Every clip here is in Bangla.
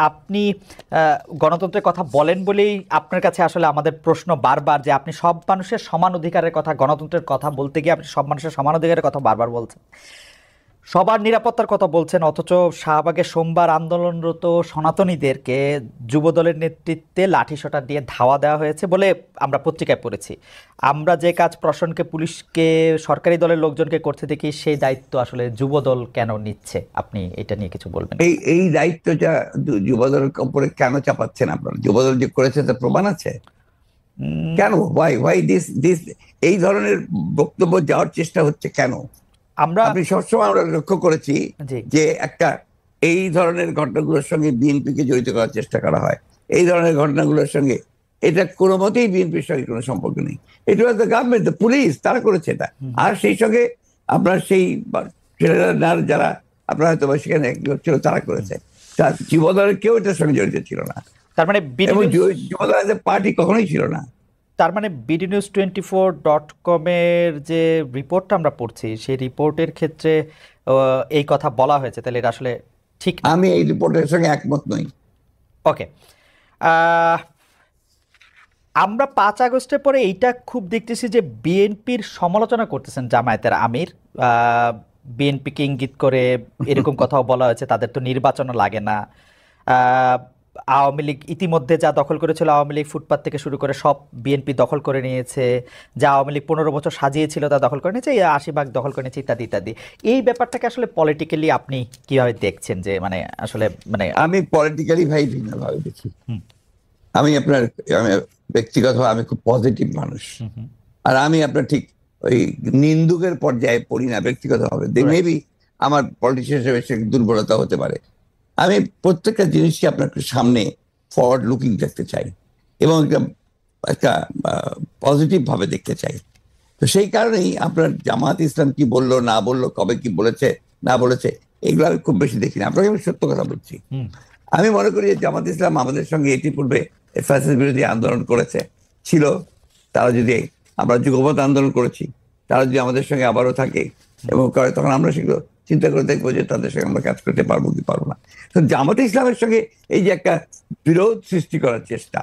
আপনি গণতন্ত্রের কথা বলেন বলেই আপনার কাছে আসলে আমাদের প্রশ্ন বারবার যে আপনি সব মানুষের সমান অধিকারের কথা, গণতন্ত্রের কথা বলতে গিয়ে আপনি সব মানুষের সমান অধিকারের কথা বারবার বলছেন, সবার নিরাপত্তার কথা বলছেন, অথচ শাহবাগে সোমবার আন্দোলনরত সনাতনীদেরকে যুবদলের নেতৃত্বে লাঠিসোঁটা দিয়ে ধাওয়া দেওয়া হয়েছে বলে আমরা পত্রিকায় পড়েছি। আমরা যে কাজ প্রশাসনকে, পুলিশকে, সরকারি দলের লোকজনকে করতে দেখি, সেই দায়িত্ব আসলে যুবদল কেন নিচ্ছে? আপনি এটা নিয়ে কিছু বলবেন? এই দায়িত্বটা যুবদলের উপরে কেন চাপাচ্ছেন আপনারা? যুবদল যে করেছে তার প্রমাণ আছে? কেন ওয়াই দিস এই ধরনের বক্তব্য যাওয়ার চেষ্টা হচ্ছে কেন? আপনি সবসময় আমরা লক্ষ্য করেছি যে একটা এই ধরনের ঘটনাগুলোর সঙ্গে বিএনপিকে জড়িত করার চেষ্টা করা হয়। এই ধরনের ঘটনাগুলোর সঙ্গে এটা কোনো মতেই বিএনপির সঙ্গে কোনো সম্পর্ক নেই। এটা was the government, the police, তারা করেছে এটা। আর সেই সঙ্গে আপনার সেই যারা আপনারা হয়তো সেখানে ছিল তারা করেছে। যুবদলের কেউ এটার সঙ্গে জড়িত ছিল না। তার মানে যুবদল পার্টি কখনোই ছিল না। তার মানে bdnews24.com এর যে রিপোর্টটা আমরা পড়ছি, সেই রিপোর্টের ক্ষেত্রে এই কথা বলা হয়েছে, তাহলে এটা আসলে ঠিক না? আমি এই রিপোর্টের সঙ্গে একমত নই। ওকে, আমরা 5 আগস্টের পরে এইটা খুব দেখতেছি যে বিএনপির সমালোচনা করতেছেন জামায়াতের আমির, বিএনপিকে ইঙ্গিত করে এরকম কথাও বলা হয়েছে তাদের তো নির্বাচনও লাগে না। আওয়ামী লীগ ইতিমধ্যে যা দখল করেছিল, আওয়ামী লীগ ফুটপাত থেকে শুরু করে সব বিএনপি দখল করে নিয়েছে। যা আওয়ামী লীগ 15 বছর সাজিয়েছিল তা দখল করে নিয়েছে, 80% দখল করে নিয়েছে, ইত্যাদি ইত্যাদি। এই ব্যাপারটাকে আসলে পলিটিক্যালি আপনি কিভাবে দেখছেন? যে মানে আসলে মানে আমি পলিটিক্যালি ভিন্নভাবে দেখি। আমি ব্যক্তিগতভাবে আমি খুব পজিটিভ মানুষ। আর আমি আপনার ঠিক ওই নিন্দুকের পর্যায়ে পড়ি না ব্যক্তিগতভাবে। মেবি আমার পলিটিশিয়ান হিসেবে সে দুর্বলতা হতে পারে। আমি প্রত্যেকটা জিনিসকে আপনার সামনে ফরওয়ার্ড লুকিং দেখতে চাই এবং একটা পজিটিভ ভাবে দেখতে চাই। তো সেই কারণেই আপনার জামাত ইসলাম কি বললো না বললো, কবে কি বলেছে না বলেছে, এগুলো আমি খুব বেশি দেখি না। আপনাকে আমি সত্য কথা বলছি। আমি মনে করি যে জামাত ইসলাম আমাদের সঙ্গে এটি পূর্বে ফ্যাসিস্ট বিরোধী আন্দোলন করেছে ছিল। তারা যদি আমরা যুগপৎ আন্দোলন করেছি, তারা যদি আমাদের সঙ্গে আবারও থাকে এবং করে, তখন আমরা সেগুলো চিন্তা করে দেখবো যে তাদের সঙ্গে আমরা কাজ করতে পারবো কি পারবো না। তো জামাতে ইসলামের সঙ্গে এই যে একটা বিরোধ সৃষ্টি করার চেষ্টা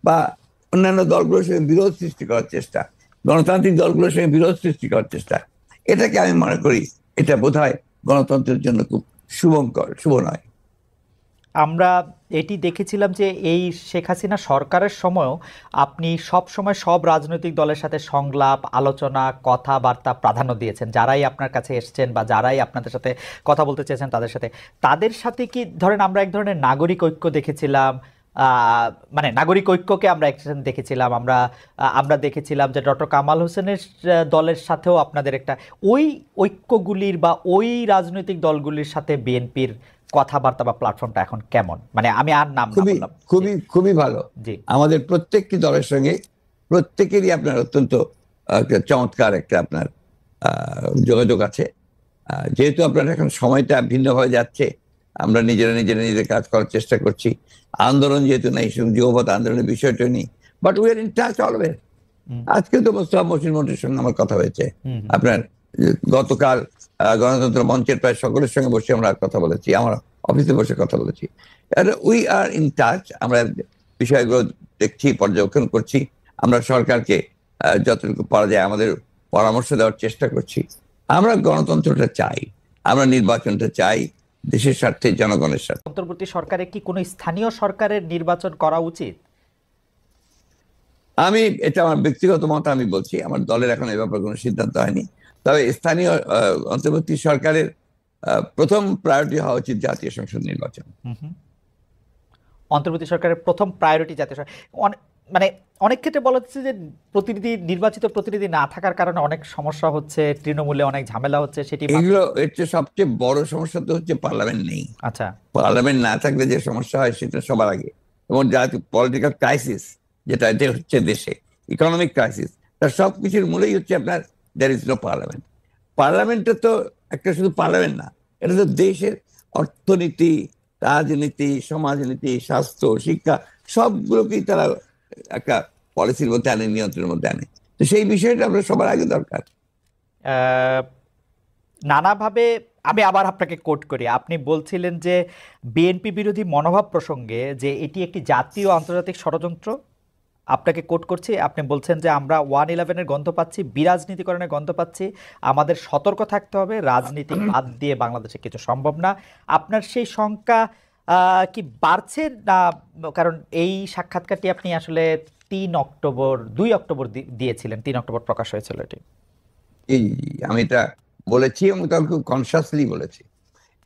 বা অন্যান্য দলগুলোর সঙ্গে বিরোধ সৃষ্টি করার চেষ্টা, গণতান্ত্রিক দলগুলোর সঙ্গে বিরোধ সৃষ্টি করার চেষ্টা, এটাকে আমি মনে করি এটা বোধহয় গণতন্ত্রের জন্য খুব শুভ নয়। আমরা এটি দেখেছিলাম যে এই শেখ হাসিনা সরকারের সময়ও আপনি সব সময় সব রাজনৈতিক দলের সাথে সংলাপ, আলোচনা, কথাবার্তা প্রাধান্য দিয়েছেন। যারাই আপনার কাছে এসছেন বা যারাই আপনাদের সাথে কথা বলতে চেয়েছেন তাদের সাথে কি ধরেন আমরা এক ধরনের নাগরিক ঐক্য দেখেছিলাম, মানে নাগরিক ঐক্যকে আমরা একসাথে দেখেছিলাম। আমরা দেখেছিলাম যে ডক্টর কামাল হোসেনের দলের সাথেও আপনাদের একটা ওই ঐক্যগুলির বা ওই রাজনৈতিক দলগুলির সাথে বিএনপির কথাবার্তা বা প্ল্যাটফর্মটা এখন কেমন? মানে আমি আর নাম না বললাম। খুবই ভালো। আমাদের প্রত্যেকটি দলের সঙ্গে প্রত্যেকেরই আপনার অত্যন্ত চমৎকার একটা আপনার যোগাযোগ আছে। যেহেতু আপনার এখন সময়টা ভিন্নভাবে যাচ্ছে, আমরা নিজেদের কাজ করার চেষ্টা করছি। আন্দোলন যেহেতু নেই, যুগপৎ আন্দোলনের বিষয়টা নেই, but we are in touch always. আজকে তো মোস্তফা মহসিন মন্টুর সঙ্গে আমার কথা হয়েছে। আপনার গতকাল গণতন্ত্র মঞ্চের প্রায় সকলের সঙ্গে বসে আমরা কথা বলেছি, আমার অফিসে বসে কথা বলেছি। We are in touch. আমরা বিষয়গুলো দেখছি, পর্যবেক্ষণ করছি। আমরা সরকারকে যতটুকু পারা যায় আমাদের পরামর্শ দেওয়ার চেষ্টা করছি। আমরা গণতন্ত্রটা চাই, আমরা নির্বাচনটা চাই দেশের স্বার্থে, জনগণের স্বার্থে। অন্তর্বর্তী সরকারে কি কোনো স্থানীয় সরকারের নির্বাচন করা উচিত? এটা আমার ব্যক্তিগত মত, আমি বলছি। আমার দলের এখন এ ব্যাপারে কোনো সিদ্ধান্ত হয়নি। তবে স্থানীয় অন্তর্বর্তী সরকারের প্রথম প্রায়োরিটি হওয়া উচিত জাতীয় সংসদ নির্বাচন। অন্তর্বর্তী সরকারের প্রথম প্রায়োরিটি জাতীয় সংসদ। মানে অনেক ক্ষেত্রে বলা হচ্ছে যে নির্বাচিত প্রতিনিধি না থাকার কারণে অনেক সমস্যা হচ্ছে, তৃণমূলে অনেক ঝামেলা হচ্ছে। সেটি সবচেয়ে বড় সমস্যা তো হচ্ছে পার্লামেন্ট নেই। আচ্ছা, পার্লামেন্ট না থাকলে যে সমস্যা হয় সেটা সবার আগে। এবং জাতীয় পলিটিক্যাল ক্রাইসিস যেটা হচ্ছে দেশে, ইকোনমিক ক্রাইসিস, তার সবকিছুর মূলেই হচ্ছে আপনার দেয়ার ইজ নো পার্লামেন্ট। পার্লামেন্টটা তো একটা শুধু পার্লামেন্ট না, এটা তো দেশের অর্থনীতি, রাজনীতি, সমাজনীতি, স্বাস্থ্য, শিক্ষা সবগুলোকেই তারা একটা পলিসির মধ্যে আনে, নিয়ন্ত্রণের মধ্যে আনে। তো সেই বিষয়টা আমরা সবার আগে দরকার। নানাভাবে আমি আবার আপনাকে কোট করি, আপনি বলছিলেন যে বিএনপি বিরোধী মনোভাব প্রসঙ্গে যে এটি একটি জাতীয় আন্তর্জাতিক ষড়যন্ত্র। আপনাকে কোট করছি, আপনি বলছেন যে আমরা 111-এর গন্ধ পাচ্ছি, বিরাজনীতিকরণের গন্ধ পাচ্ছি, আমাদের সতর্ক থাকতে হবে, রাজনীতি বাদ দিয়ে বাংলাদেশে কিছু সম্ভব না। আপনার সেই শঙ্কা কি বাড়ছে না? কারণ এই সাক্ষাৎকারটি আপনি আসলে 2 অক্টোবর দিয়েছিলেন, 3 অক্টোবর প্রকাশ হয়েছিল এটি। এই আমি এটা বলেছি এবং তার খুব কনসাসলি বলেছি,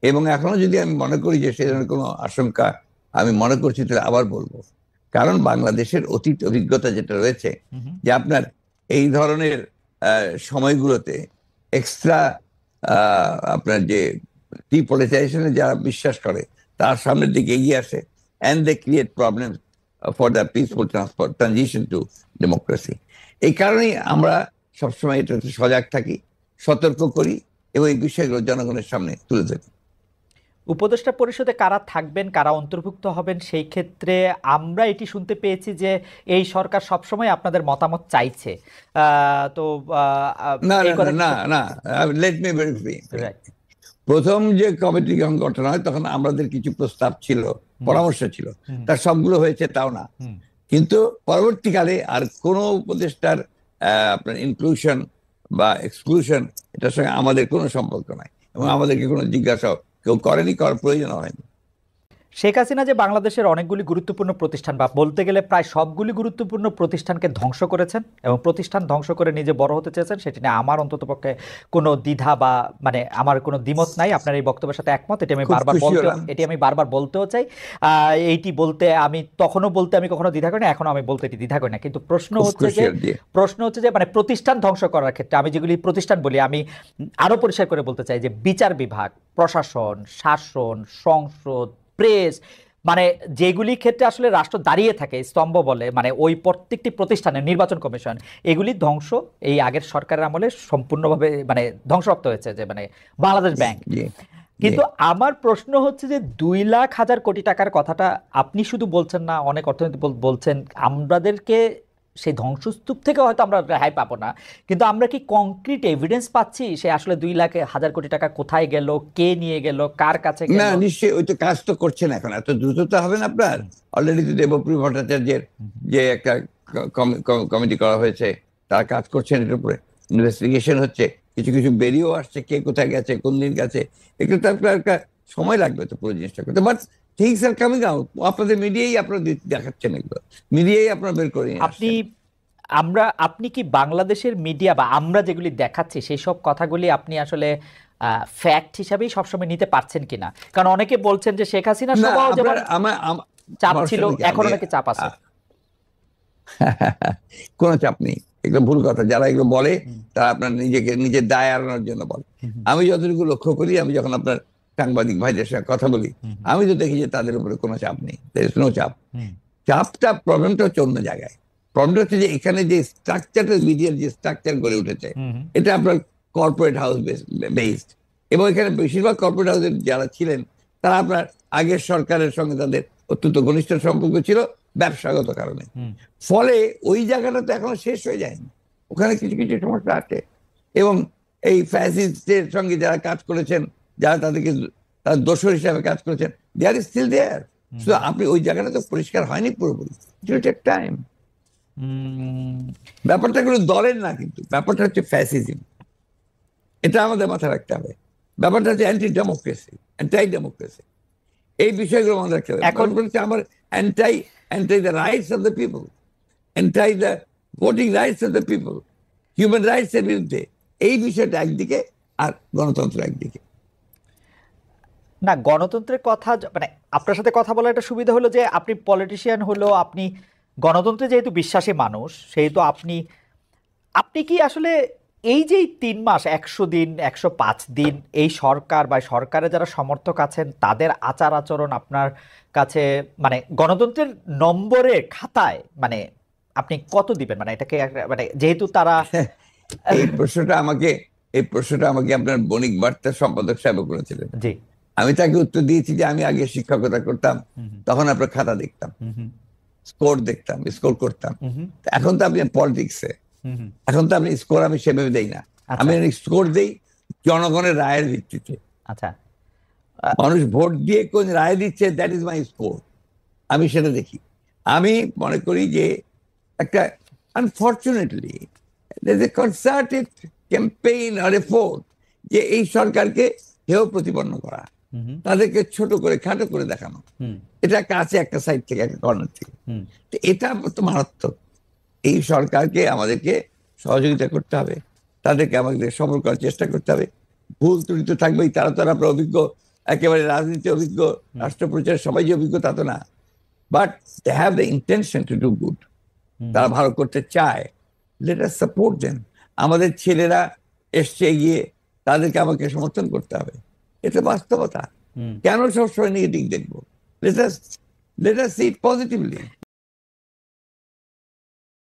এবং এখনো যদি আমি মনে করি যে সে ধরনের কোনো আশঙ্কা আমি মনে করছি, তাহলে আবার বলবো। কারণ বাংলাদেশের অতীত অভিজ্ঞতা যেটা রয়েছে, যে আপনার এই ধরনের সময়গুলোতে এক্সট্রা আপনার যে ডিপলিটাইজেশনে যারা বিশ্বাস করে তার সামনের দিকে এগিয়ে আসে, and they create problem for the peaceful transition to democracy. এই কারণেই আমরা সবসময় এটাতে সজাগ থাকি, সতর্ক করি এবং এই বিষয়গুলো জনগণের সামনে তুলে ধরি। উপদেষ্টা পরিষদে কারা থাকবেন, কারা অন্তর্ভুক্ত হবেন, সেই ক্ষেত্রে আমরা এটি শুনতে পেয়েছি যে এই সরকার সবসময় আপনাদের মতামত চাইছে। তো না এই না কথা না না, লেট মি ভেরিফাই। রাইট। প্রথম যে কমিটি যখন গঠন হয় তখন আমাদের কিছু প্রস্তাব ছিল, পরামর্শ ছিল, তার সবগুলো হয়েছে তাও না। কিন্তু পরবর্তীকালে আর কোনো উপদেষ্টার আপনার ইনক্লুশন বা এক্সক্লুশন, এটার সঙ্গে আমাদের কোনো সম্পর্ক নাই, এবং আমাদেরকে কোনো জিজ্ঞাসা কেউ করেনি, করার প্রয়োজন হয়নি। শেখ হাসিনা যে বাংলাদেশের অনেকগুলি গুরুত্বপূর্ণ প্রতিষ্ঠান, বা বলতে গেলে প্রায় সবগুলি গুরুত্বপূর্ণ প্রতিষ্ঠানকে ধ্বংস করেছেন এবং প্রতিষ্ঠান ধ্বংস করে নিজে বড় হতে চেয়েছেন, সেটি নিয়ে আমার অন্ততপক্ষে কোনো দ্বিধা বা মানে আমার কোনো দ্বিমত নাই। আপনার এই বক্তব্যের সাথে একমত, এটি আমি বারবার বলতেও চাই। এইটি বলতে আমি তখনও বলতে আমি কখনো দ্বিধা করি না, এখনো আমি বলতে এটি দ্বিধা করি না। কিন্তু প্রশ্ন হচ্ছে যে মানে প্রতিষ্ঠান ধ্বংস করার ক্ষেত্রে আমি যেগুলি প্রতিষ্ঠান বলি, আমি আরো পরিষ্কার করে বলতে চাই যে বিচার বিভাগ, প্রশাসন, শাসন, সংসদ, প্রেস, মানে যেগুলি ক্ষেত্রে আসলে রাষ্ট্র দাঁড়িয়ে থাকে স্তম্ভ বলে, মানে ওই প্রত্যেকটি প্রতিষ্ঠানের, নির্বাচন কমিশন, এগুলি ধ্বংস এই আগের সরকারের আমলে সম্পূর্ণভাবে মানে ধ্বংসপ্রাপ্ত হয়েছে, যে মানে বাংলাদেশ ব্যাংক। কিন্তু আমার প্রশ্ন হচ্ছে যে 2,00,000 কোটি টাকার কথাটা আপনি শুধু বলছেন না, অনেক অর্থনীতি বলছেন, আমাদেরকে সেই ধ্বংসস্তূপ থেকে হয়তো আমরা রেহাই পাবো না, কিন্তু আমরা কি কংক্রিট এভিডেন্স পাচ্ছি সে আসলে 2,00,000 কোটি টাকা কোথায় গেল, কে নিয়ে গেল, কার কাছে গেল? না, নিশ্চয়ই ওই তো কাজ তো করছেন এখন, এত দ্রুত তো হবে না আপনার। অলরেডি তো দেবপ্রিয় ভট্টাচার্যের যে একটা কমিটি করা হয়েছে, তারা কাজ করছেন, এটার উপরে ইনভেস্টিগেশন হচ্ছে, কিছু কিছু বেরিয়েও আসছে, কে কোথায় গেছে, কোন দিন গেছে। এগুলো তো আপনার একটা সময় লাগবে তো পুরো জিনিসটা করতে, but things are coming out. আপনাদের মিডিয়াই আপনারা দেখাচ্ছেন, এগুলো মিডিয়াই আপনারা বের করে নিয়ে আপনি আসছেন। আপনি কি বাংলাদেশের মিডিয়া বা আমরা যেগুলি দেখাচ্ছি সেই সব কথাগুলি আপনি আসলে ফ্যাক্ট হিসাবেই সবসময় নিতে পারছেন কিনা? কারণ অনেকে বলছেন যে শেখ হাসিনা সবাই যেমন চাপ ছিল, এখন অনেকে চাপ আছে। কোনো চাপ নেই, এগুলো ভুল কথা। যারা এগুলো বলে তারা আপনার নিজের দায় এড়ানোর জন্য বলে। আমি যতটুকু লক্ষ্য করি, আমি যখন আপনার সাংবাদিক ভাইদের সঙ্গে কথা বলি, আমি তো দেখি যে তাদের উপরে কোনো চাপ নেই, নো চাপ। প্রবলেমটা হচ্ছে অন্য জায়গায়। প্রবলেমটা হচ্ছে যে এখানে যে স্ট্রাকচারটা, মিডিয়ার যে স্ট্রাকচার গড়ে উঠেছে, এটা আপনার কর্পোরেট হাউস বেসড, এবং এখানে বেশিরভাগ কর্পোরেট হাউসের যারা ছিলেন তারা আপনার আগের সরকারের সঙ্গে তাদের অত্যন্ত ঘনিষ্ঠ সম্পর্ক ছিল ব্যবসাগত কারণে। ফলে ওই জায়গাটা তো এখনো শেষ হয়ে যায়নি, ওখানে কিছু কিছু সমস্যা আছে। এবং এই ফ্যাসিস্টের সঙ্গে যারা কাজ করেছেন, যারা তাদেরকে তারা দোষর হিসাবে কাজ করেছেন, দে আর স্টিল দেয়ার। শুধু আপনি ওই জায়গাটা তো পরিষ্কার হয়নি পুরোপুরি, ইট উইল টেক টাইম। ব্যাপারটা কোনো দলের না, কিন্তু ব্যাপারটা হচ্ছে ফ্যাসিজম, এটা আমাদের মাথায় রাখতে হবে। ব্যাপারটা হচ্ছে অ্যান্টি ডেমোক্রেসি, এই বিষয়গুলো আমাদের রাখতে হবে। এখন বলছে আমার anti the rights of the people, anti the voting rights of the people, human rights এর বিরুদ্ধে। এই বিষয়টা একদিকে, আর গণতন্ত্র একদিকে। না, গণতন্ত্রের কথা মানে আপনার সাথে কথা বলার একটা সুবিধা হলো যে আপনি পলিটিশিয়ান হলো, আপনি গণতন্ত্রে যেহেতু বিশ্বাসী মানুষ, সেহেতু আপনি কি আসলে এই যে 3 মাস, 100 দিন, 105 দিন এই সরকার বা সরকারের যারা সমর্থক আছেন তাদের আচার আচরণ আপনার কাছে মানে গণতন্ত্রের নম্বরে খাতায় মানে আপনি কত দিবেন? মানে এটাকে মানে যেহেতু তারা এই প্রশ্নটা আমাকে আপনার বণিক বার্তার সম্পাদক সাহেব করেছিলেন। জি, আমি তাকে উত্তর দিয়েছি যে আমি আগে শিক্ষকতা করতাম, তখন আপনার খাতা দেখতাম, স্কোর করতাম। এখন তো আপনি পলিটিক্সে, এখন তো আপনি স্কোর আমি সেভাবে দেই না। আমি স্কোর দেই জনগণের রায়ের ভিত্তিতে, আচ্ছা, মানুষ ভোট দিয়ে কোন রায় দিচ্ছে, দ্যাট ইজ মাই স্কোর। আমি সেটা দেখি। আমি মনে করি যে একটা, আনফর্চুনেটলি কনসার্টেড ক্যাম্পেইন আর এফোর্ট যে এই সরকারকে হেয় প্রতিপন্ন করা, তাদেরকে ছোট করে খাটো করে দেখানো, এটা একটা আছে একটা সাইড থেকে, একটা কর্নার থেকে। তো এটা তো মারাত্মক। এই সরকারকে আমাদেরকে সহযোগিতা করতে হবে, তাদেরকে আমাদের সফল করার চেষ্টা করতে হবে। ভুল ত্রুটি তো থাকবেই, তারা তো আর আমরা অভিজ্ঞ, একেবারে রাজনীতি অভিজ্ঞ, রাষ্ট্রপ্রচার সবাই যে অভিজ্ঞ তা তো না, but they have the intention to do good. তারা ভালো করতে চায়, লেট আস সাপোর্ট দেম। আমাদের ছেলেরা এসছে এগিয়ে, তাদেরকে আমাকে সমর্থন করতে হবে, এটা বাস্তবতা। কেন সবসময় নেগেটিভ দেখবো? লেট আস সি ইট পজিটিভলি।